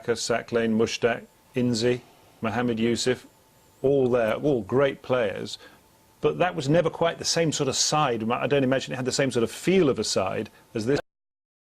Lane, Mushtaq, Inzi, Mohammed Yusuf, all there, all great players. But that was never quite the same sort of side. I don't imagine it had the same sort of feel of a side as this.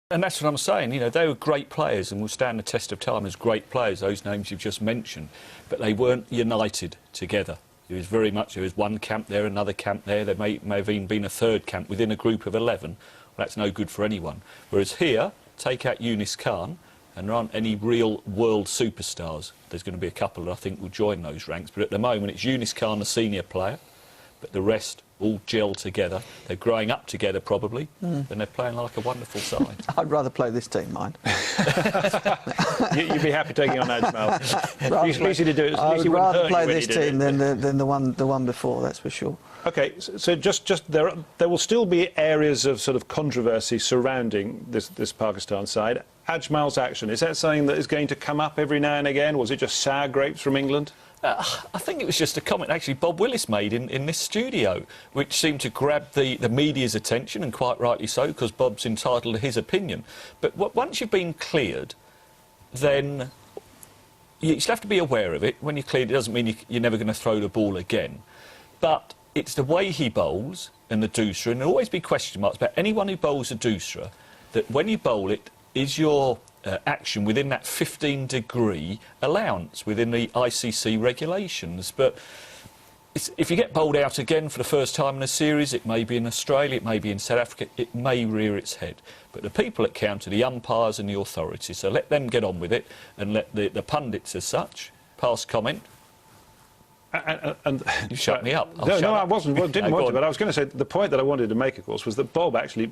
And that's what I'm saying, you know, they were great players and will stand the test of time as great players, those names you've just mentioned. But they weren't united together. It was very much, there was one camp there, another camp there. There may have even been a third camp within a group of 11. Well, that's no good for anyone. Whereas here, take out Yunus Khan, and there aren't any real world superstars. There's going to be a couple that I think will join those ranks. But at the moment, it's Yunus Khan, the senior player, but the rest all gel together. They're growing up together, probably, and they're playing like a wonderful side. I'd rather play this team, mind. You'd be happy taking on Ajmal. It's easy to do it. I would rather play this team than the one before, that's for sure. OK, so just there will still be areas of sort of controversy surrounding this Pakistan side. Ajmal's action, is that something that is going to come up every now and again? Was it just sour grapes from England? I think it was just a comment, actually, Bob Willis made in this studio, which seemed to grab the media's attention, and quite rightly so, because Bob's entitled to his opinion. But once you've been cleared, then you just have to be aware of it. When you're cleared, it doesn't mean you're never going to throw the ball again. But it's the way he bowls and the doosra, and there'll always be question marks about anyone who bowls a doosra, that when you bowl it, is your action within that 15-degree allowance within the ICC regulations. But if you get bowled out again for the first time in a series, it may be in Australia, it may be in South Africa, it may rear its head. But the people that count are the umpires and the authorities, so let them get on with it, and let the pundits as such pass comment. And you shut me up. No, I wasn't. Well, didn't want to, but I was going to say the point that I wanted to make, of course, was that Bob actually,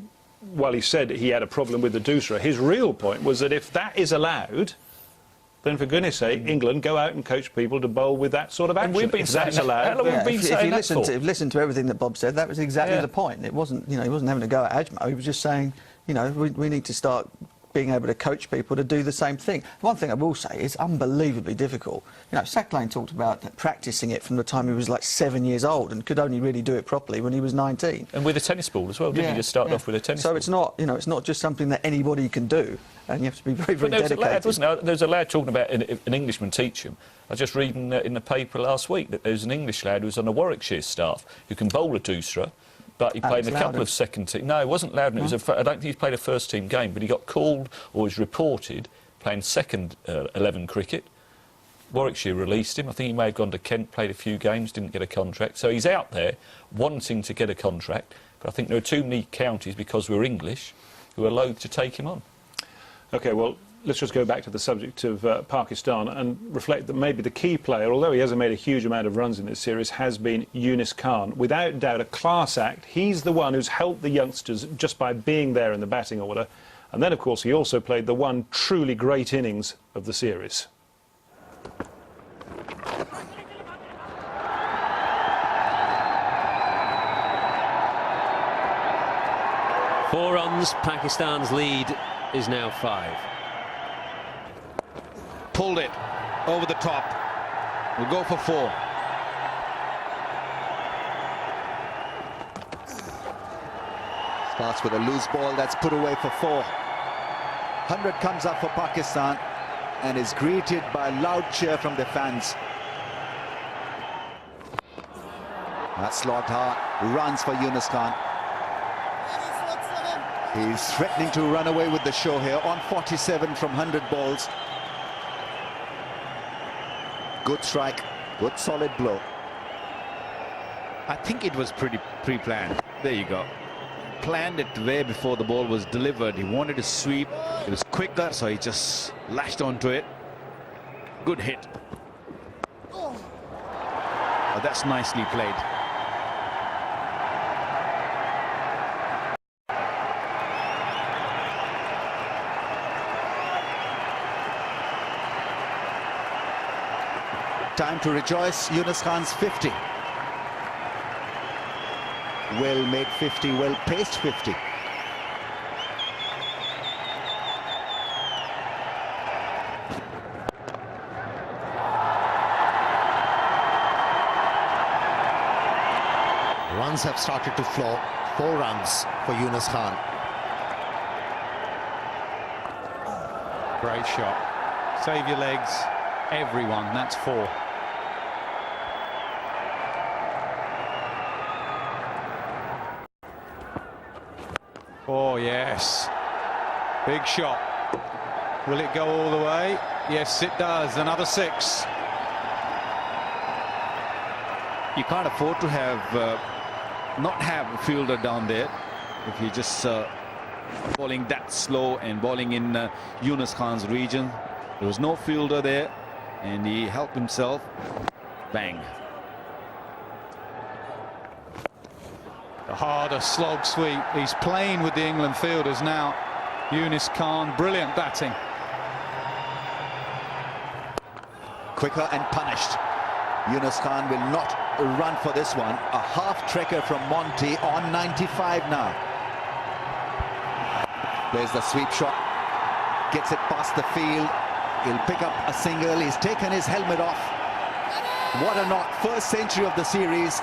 while he said he had a problem with the doosra, his real point was that if that is allowed, then for goodness sake, England go out and coach people to bowl with that sort of action. And we've been saying that's allowed. How long have we been saying that for? If you listen to everything that Bob said, that was exactly the point. It wasn't, you know, he wasn't having a go at Ajmal. He was just saying, you know, we need to start being able to coach people to do the same thing. One thing I will say is unbelievably difficult. You know, Lane talked about practising it from the time he was like 7 years old and could only really do it properly when he was 19. And with a tennis ball as well, didn't he? Just started off with a tennis ball. So it's not, you know, it's not just something that anybody can do, and you have to be very, very dedicated. There was a lad talking about an Englishman teach him. I was just reading in the paper last week that there was an English lad who was on the Warwickshire staff who can bowl a doosra, but he played in a couple of second team. No, it wasn't Loudon. It was I don't think he's played a first team game, but he got called or was reported playing second 11 cricket. Warwickshire released him. I think he may have gone to Kent, played a few games, didn't get a contract. So he's out there wanting to get a contract, but I think there are too many counties, because we're English, who are loath to take him on. OK, well, let's just go back to the subject of Pakistan and reflect that maybe the key player, although he hasn't made a huge amount of runs in this series, has been Yunus Khan. Without doubt, a class act. He's the one who's helped the youngsters just by being there in the batting order. And then, of course, he also played the one truly great innings of the series. Four runs, Pakistan's lead is now 5. Pulled it over the top. We'll go for 4. Starts with a loose ball that's put away for 4. 100 comes up for Pakistan and is greeted by a loud cheer from the fans. That's slogged hard. Runs for Yunus Khan. He's threatening to run away with the show here on 47 from 100 balls. Good strike, good solid blow. I think it was pretty pre-planned. There you go. Planned it way before the ball was delivered. He wanted to sweep. It was quicker, so he just lashed onto it. Good hit. Oh, that's nicely played. Time to rejoice. Yunus Khan's 50. Well made 50, well paced 50. Runs have started to flow. 4 runs for Yunus Khan. Great shot. Save your legs, everyone. That's 4. Oh, yes. Big shot. Will it go all the way? Yes, it does. Another 6. You can't afford to have not have a fielder down there if you just bowling that slow and bowling in Yunus Khan's region. There was no fielder there, and he helped himself. Bang. The harder slog sweep. He's playing with the England fielders now. Yunus Khan, brilliant batting. Quicker and punished. Yunus Khan will not run for this one. A half-trekker from Monty on 95 now. Plays the sweep shot. Gets it past the field. He'll pick up a single. He's taken his helmet off. What a knock. First century of the series.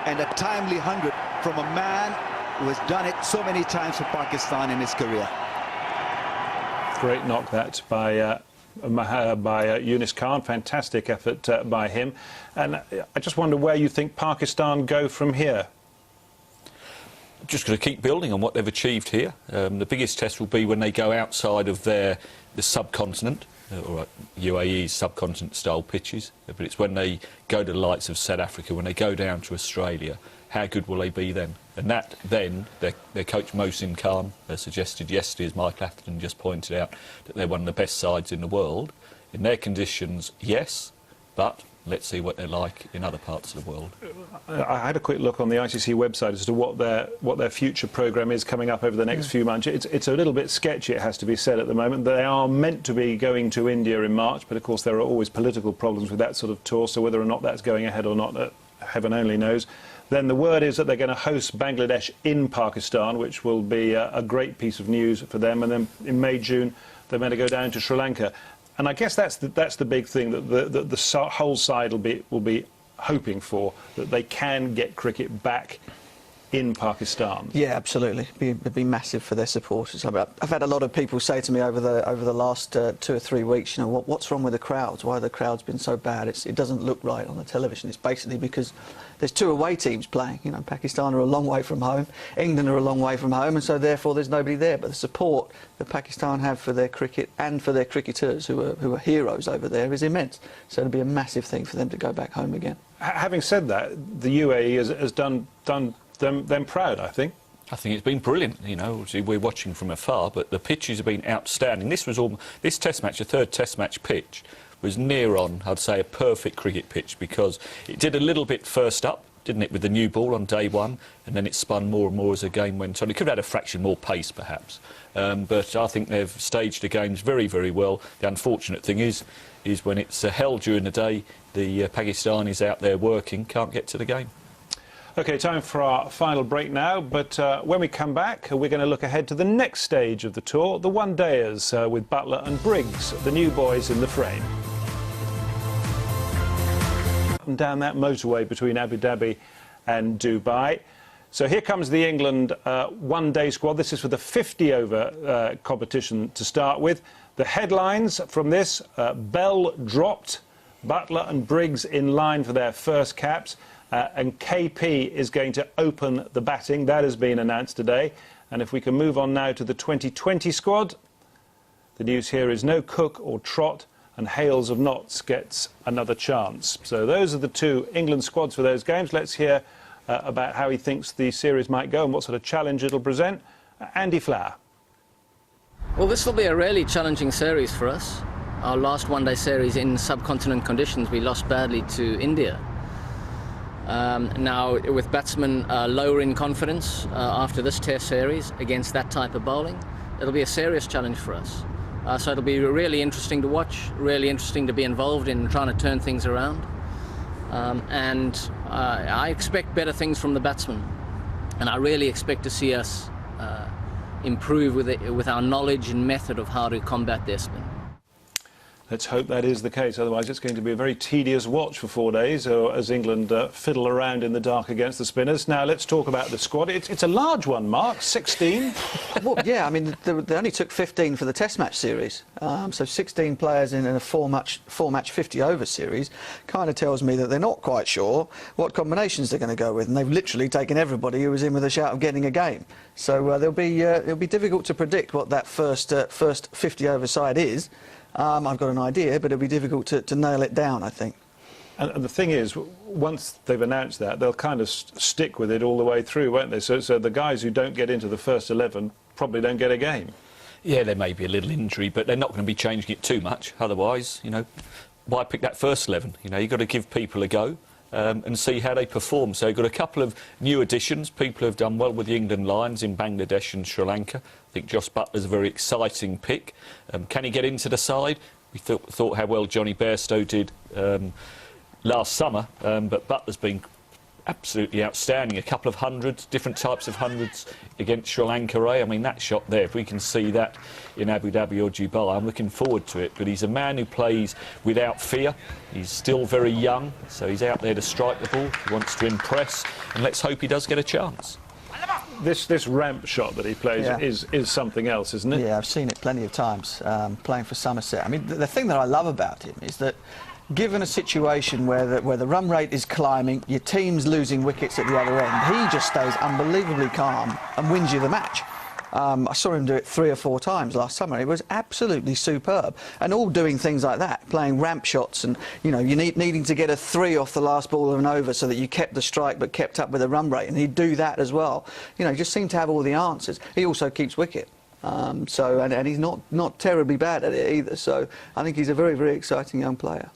And a timely 100 from a man who has done it so many times for Pakistan in his career. Great knock that by Yunus Khan. Fantastic effort by him. And I just wonder where you think Pakistan go from here. Just going to keep building on what they've achieved here. The biggest test will be when they go outside of the subcontinent, or UAE's subcontinent style pitches, but it's when they go to the likes of South Africa, when they go down to Australia, how good will they be then? And that then, their coach Mohsin Khan suggested yesterday, as Mike Atherton just pointed out, that they're one of the best sides in the world. In their conditions, yes, but let's see what they're like in other parts of the world. I had a quick look on the ICC website as to what their future programme is coming up over the next few months. It's a little bit sketchy, it has to be said, at the moment. They are meant to be going to India in March, but of course there are always political problems with that sort of tour, so whether or not that's going ahead or not, heaven only knows. Then the word is that they're going to host Bangladesh in Pakistan, which will be a great piece of news for them. And then in May, June, they're meant to go down to Sri Lanka. And I guess that's the big thing that the whole side will be hoping for, that they can get cricket back in Pakistan. Yeah, absolutely. It'd be massive for their supporters. I've had a lot of people say to me over the last 2 or 3 weeks, you know, what's wrong with the crowds? Why have the crowds been so bad? It doesn't look right on the television. It's basically because there's 2 away teams playing. You know, Pakistan are a long way from home, England are a long way from home, and so therefore there's nobody there. But the support that Pakistan have for their cricket and for their cricketers, who are heroes over there, is immense. So it'll be a massive thing for them to go back home again. Having said that, the UAE has done them proud, I think. I think it's been brilliant. You know, obviously we're watching from afar, but the pitches have been outstanding. This Test match, the 3rd Test match pitch, was near on, I'd say, a perfect cricket pitch, because it did a little bit first up, didn't it, with the new ball on day 1, and then it spun more and more as the game went on. It could have had a fraction more pace, perhaps, but I think they've staged the games very, very well. The unfortunate thing is when it's held during the day, the Pakistanis out there working can't get to the game. OK, time for our final break now, but when we come back, we're going to look ahead to the next stage of the tour, the one-dayers, with Butler and Briggs, the new boys in the frame. And down that motorway between Abu Dhabi and Dubai. So here comes the England one-day squad. This is for the 50-over competition to start with. The headlines from this, Bell dropped, Butler and Briggs in line for their first caps. And KP is going to open the batting. That has been announced today. And if we can move on now to the 2020 squad, the news here is no Cook or Trott, and Hales of Notts gets another chance. So those are the 2 England squads for those games. Let's hear about how he thinks the series might go and what sort of challenge it'll present. Andy Flower. Well, this will be a really challenging series for us. Our last one-day series in subcontinent conditions, we lost badly to India. Now, with batsmen lower in confidence after this Test series against that type of bowling, it'll be a serious challenge for us. So it'll be really interesting to watch, really interesting to be involved in trying to turn things around. And I expect better things from the batsmen. And I really expect to see us improve with our knowledge and method of how to combat their spin. Let's hope that is the case, otherwise it's going to be a very tedious watch for 4 days as England fiddle around in the dark against the spinners. Now, let's talk about the squad. It's a large one, Mark, 16. Well, yeah, I mean, they only took 15 for the Test match series. So 16 players in a four-match 50-over series kind of tells me that they're not quite sure what combinations they're going to go with. And they've literally taken everybody who was in with a shout of getting a game. So it'll be difficult to predict what that first 50-over side is. I've got an idea, but it'll be difficult to nail it down, I think. And the thing is, once they've announced that, they'll kind of stick with it all the way through, won't they? So the guys who don't get into the first 11 probably don't get a game. Yeah, there may be a little injury, but they're not going to be changing it too much. Otherwise, you know, why pick that first 11? You know, you've got to give people a go. And see how they perform. So you've got a couple of new additions, people who have done well with the England Lions in Bangladesh and Sri Lanka. I think Josh Buttler's a very exciting pick. Can he get into the side? We thought how well Johnny Bairstow did last summer, but Butler's been absolutely outstanding. A couple of hundreds, different types of hundreds against Sri Lanka. I mean, that shot there, if we can see that in Abu Dhabi or Dubai, I'm looking forward to it. But he's a man who plays without fear. He's still very young, so he's out there to strike the ball. He wants to impress, and let's hope he does get a chance. This ramp shot that he plays is something else, isn't it? Yeah, I've seen it plenty of times, playing for Somerset. I mean, the thing that I love about him is that given a situation where the run rate is climbing, your team's losing wickets at the other end, he just stays unbelievably calm and wins you the match. I saw him do it 3 or 4 times last summer. It was absolutely superb. And all doing things like that, playing ramp shots and, you know, needing to get a 3 off the last ball of an over so that you kept the strike but kept up with the run rate. And he'd do that as well. You know, he just seemed to have all the answers. He also keeps wicket. And he's not terribly bad at it either. So I think he's a very, very exciting young player.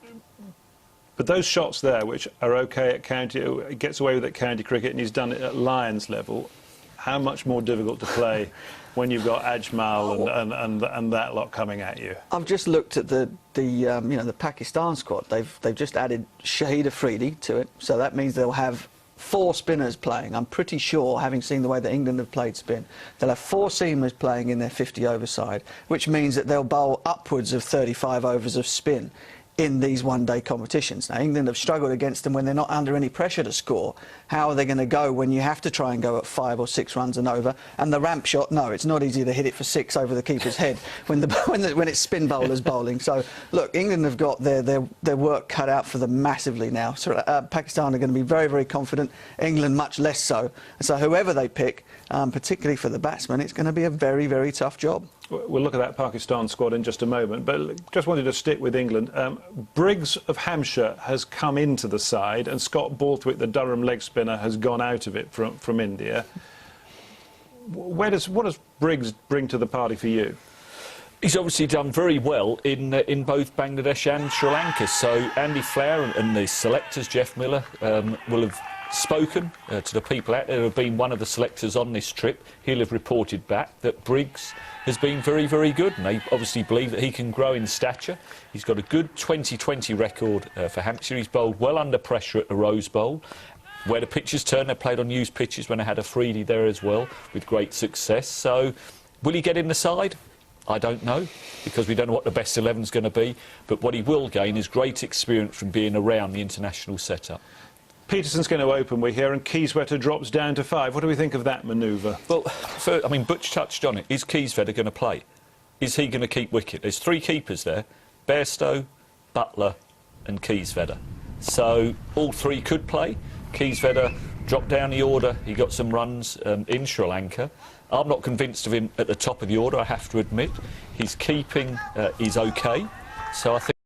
But those shots there, which are OK at county, he gets away with it at county cricket, and he's done it at Lions level. How much more difficult to play when you've got Ajmal and that lot coming at you? I've just looked at the Pakistan squad. They've just added Shahid Afridi to it, so that means they'll have 4 spinners playing. I'm pretty sure, having seen the way that England have played spin, they'll have 4 seamers playing in their 50-over side, which means that they'll bowl upwards of 35 overs of spin in these one-day competitions. Now, England have struggled against them when they're not under any pressure to score. How are they going to go when you have to try and go at 5 or 6 runs and over? And the ramp shot, no, it's not easy to hit it for 6 over the keeper's head when it's spin bowlers bowling. So, look, England have got their work cut out for them massively now. So, Pakistan are going to be very, very confident. England much less so. And so whoever they pick, particularly for the batsmen, it's going to be a very, very tough job. We'll look at that Pakistan squad in just a moment, but just wanted to stick with England. Briggs of Hampshire has come into the side, and Scott Borthwick, the Durham leg spinner, has gone out of it from India. What does Briggs bring to the party for you? He's obviously done very well in both Bangladesh and Sri Lanka. So Andy Flower and the selectors, Jeff Miller, will have spoken to the people out there who have been one of the selectors on this trip. He'll have reported back that Briggs has been very, very good, and they obviously believe that he can grow in stature. He's got a good 2020 record for Hampshire. He's bowled well under pressure at the Rose Bowl. Where the pitches turn, they played on used pitches when they had Afridi there as well, with great success. So, will he get in the side? I don't know, because we don't know what the best 11's going to be. But what he will gain is great experience from being around the international setup. Peterson's going to open, we hear, and Kieswetter drops down to 5. What do we think of that manoeuvre? Well, I mean, Butch touched on it. Is Kieswetter going to play? Is he going to keep wicket? There's 3 keepers there: Bairstow, Buttler and Kieswetter. So all 3 could play. Kieswetter dropped down the order. He got some runs in Sri Lanka. I'm not convinced of him at the top of the order, I have to admit. His keeping is OK. So I think